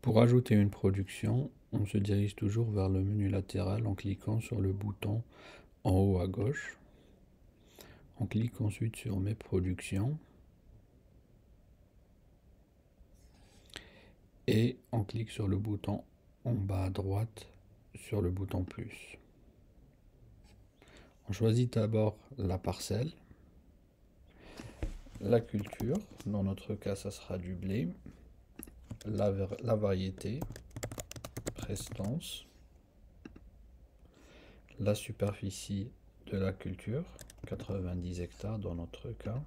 Pour ajouter une production, on se dirige toujours vers le menu latéral en cliquant sur le bouton en haut à gauche. On clique ensuite sur Mes productions et on clique sur le bouton en bas à droite sur le bouton plus. On choisit d'abord la parcelle, la culture, dans notre cas ça sera du blé, la variété, prestance, la superficie de la culture, 90 hectares dans notre cas,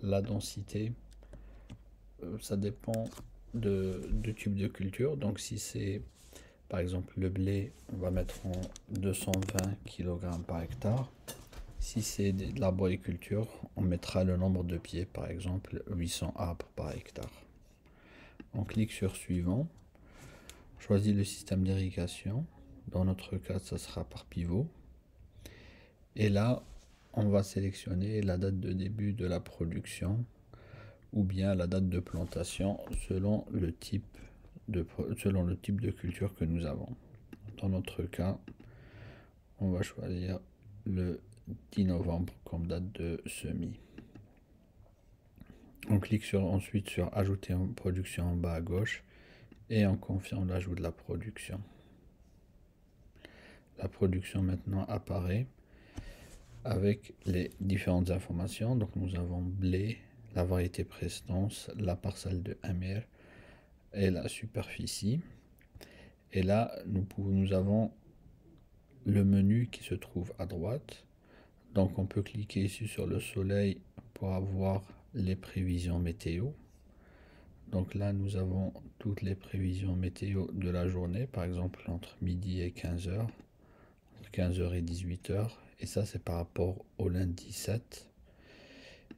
la densité, ça dépend du type de culture, donc si c'est par exemple le blé, on va mettre en 220 kg par hectare. Si c'est de l'arboriculture, on mettra le nombre de pieds, par exemple 800 arbres par hectare. On clique sur suivant, on choisit le système d'irrigation, dans notre cas ça sera par pivot, et là on va sélectionner la date de début de la production ou bien la date de plantation selon le type de culture que nous avons. Dans notre cas, on va choisir le 10 novembre comme date de semis. On clique ensuite sur Ajouter en production en bas à gauche et on confirme l'ajout de la production. La production maintenant apparaît avec les différentes informations. Donc nous avons blé, la variété prestance, la parcelle de 1 m et la superficie. Et là, nous avons le menu qui se trouve à droite. Donc on peut cliquer ici sur le soleil pour avoir les prévisions météo. Donc là, nous avons toutes les prévisions météo de la journée, par exemple entre midi et 15h, entre 15h et 18h. Et ça, c'est par rapport au lundi 7.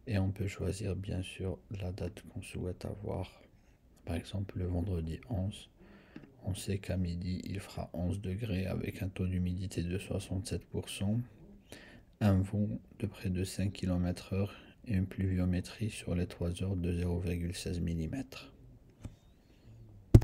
Et on peut choisir bien sûr la date qu'on souhaite avoir. Par exemple, le vendredi 11. On sait qu'à midi, il fera 11 degrés avec un taux d'humidité de 67%, un vent de près de 5 km/h et une pluviométrie sur les 3 heures de 0,16 mm.